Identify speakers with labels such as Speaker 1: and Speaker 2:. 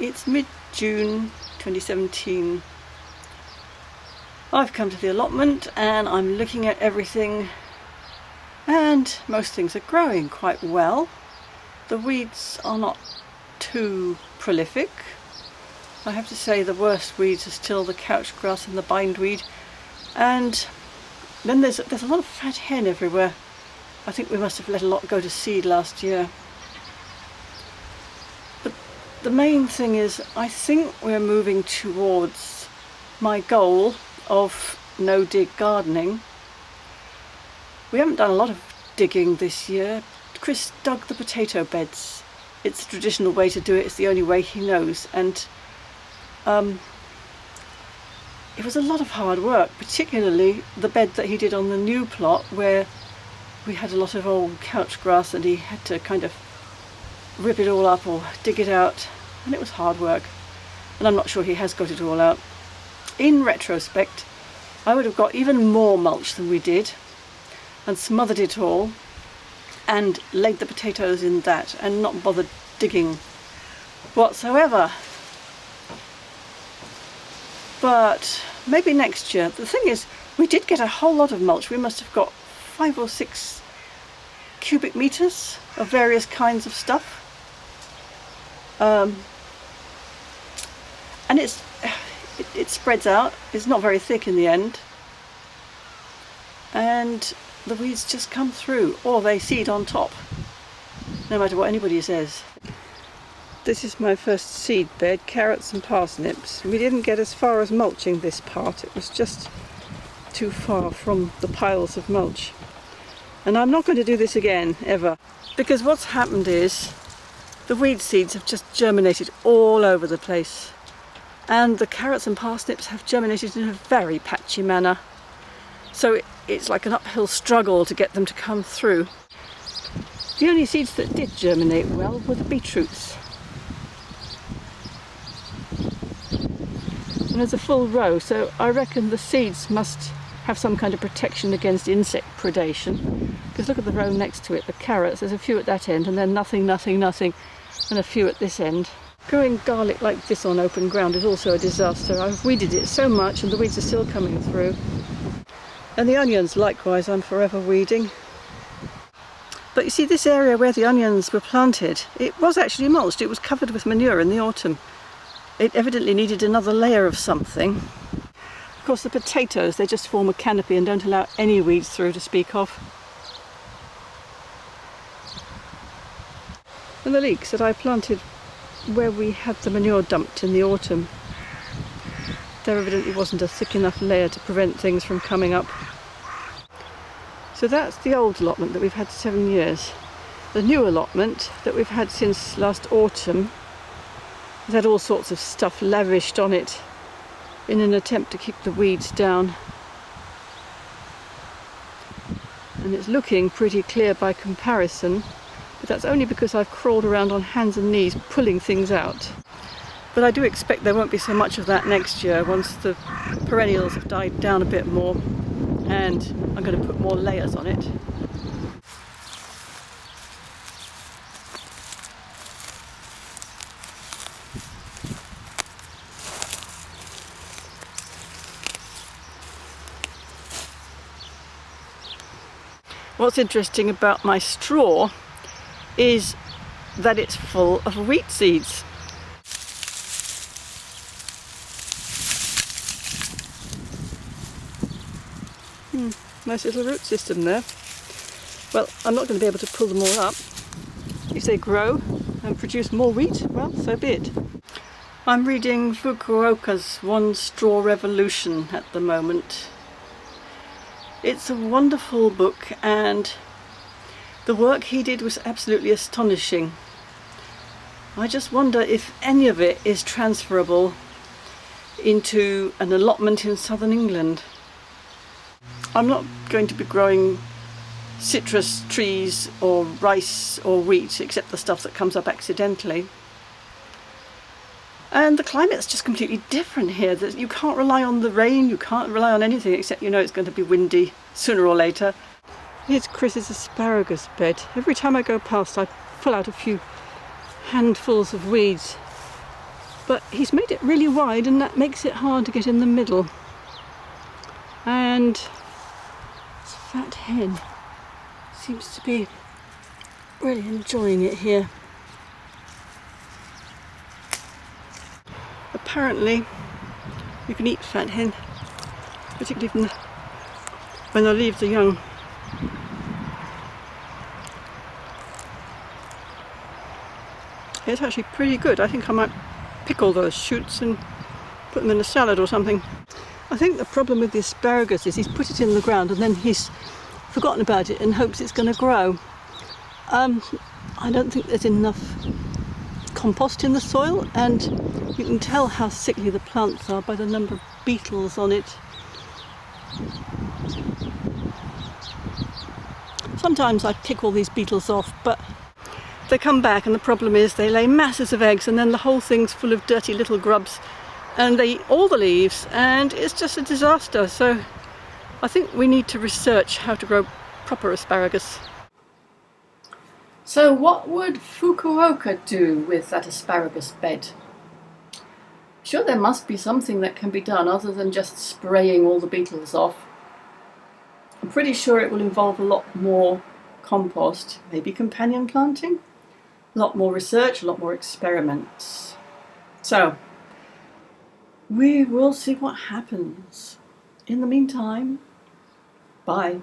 Speaker 1: It's mid-June 2017. I've come to the allotment and I'm looking at everything, and most things are growing quite well. The weeds are not too prolific. I have to say the worst weeds are still the couch grass and the bindweed, and then there's a lot of fat hen everywhere. I think we must have let a lot go to seed last year. But the main thing is, I think we're moving towards my goal of no-dig gardening. We haven't done a lot of digging this year. Chris dug the potato beds. It's the traditional way to do it. It's the only way he knows. And it was a lot of hard work, particularly the bed that he did on the new plot where we had a lot of old couch grass and he had to kind of rip it all up or dig it out, and it was hard work, and I'm not sure he has got it all out. In retrospect, I would have got even more mulch than we did and smothered it all and laid the potatoes in that and not bothered digging whatsoever. But maybe next year. The thing is, we did get a whole lot of mulch. We must have got 5 or 6 cubic meters of various kinds of stuff. And it spreads out. It's not very thick in the end. And the weeds just come through, or they seed on top, no matter what anybody says. This is my first seed bed, carrots and parsnips. We didn't get as far as mulching this part. It was just too far from the piles of mulch. And I'm not going to do this again, ever. Because what's happened is the weed seeds have just germinated all over the place. And the carrots and parsnips have germinated in a very patchy manner. So it's like an uphill struggle to get them to come through. The only seeds that did germinate well were the beetroots. And there's a full row, so I reckon the seeds must have some kind of protection against insect predation. Because look at the row next to it, the carrots, there's a few at that end, and then nothing, and a few at this end. Growing garlic like this on open ground is also a disaster. I've weeded it so much and the weeds are still coming through. And the onions, likewise, I'm forever weeding. But you see, this area where the onions were planted, it was actually mulched. It was covered with manure in the autumn. It evidently needed another layer of something. Of course, the potatoes, they just form a canopy and don't allow any weeds through to speak of. And the leeks that I planted where we had the manure dumped in the autumn, there evidently wasn't a thick enough layer to prevent things from coming up. So that's the old allotment that we've had 7 years. The new allotment that we've had since last autumn has had all sorts of stuff lavished on it in an attempt to keep the weeds down. And it's looking pretty clear by comparison, but that's only because I've crawled around on hands and knees pulling things out. But I do expect there won't be so much of that next year once the perennials have died down a bit more, and I'm going to put more layers on it. What's interesting about my straw is that it's full of wheat seeds. Nice little root system there. Well, I'm not going to be able to pull them all up. If they grow and produce more wheat, well, so be it. I'm reading Fukuoka's One Straw Revolution at the moment. It's a wonderful book, and the work he did was absolutely astonishing. I just wonder if any of it is transferable into an allotment in southern England. I'm not going to be growing citrus trees or rice or wheat, except the stuff that comes up accidentally. And the climate's just completely different here. You can't rely on the rain, you can't rely on anything except you know it's going to be windy sooner or later. Here's Chris's asparagus bed. Every time I go past I pull out a few handfuls of weeds. but he's made it really wide and that makes it hard to get in the middle. And this fat hen seems to be really enjoying it here. Apparently you can eat fat hen, particularly when the leaves are young. It's actually pretty good. I think I might pickle those shoots and put them in a salad or something. I think the problem with the asparagus is he's put it in the ground and then he's forgotten about it and hopes it's going to grow. I don't think there's enough compost in the soil, and you can tell how sickly the plants are by the number of beetles on it. Sometimes I pick all these beetles off, but they come back and the problem is they lay masses of eggs and then the whole thing's full of dirty little grubs and they eat all the leaves and it's just a disaster. So I think we need to research how to grow proper asparagus. So what would Fukuoka do with that asparagus bed? Sure, there must be something that can be done other than just spraying all the beetles off. I'm pretty sure it will involve a lot more compost, maybe companion planting, a lot more research, a lot more experiments. So we will see what happens. In the meantime, bye.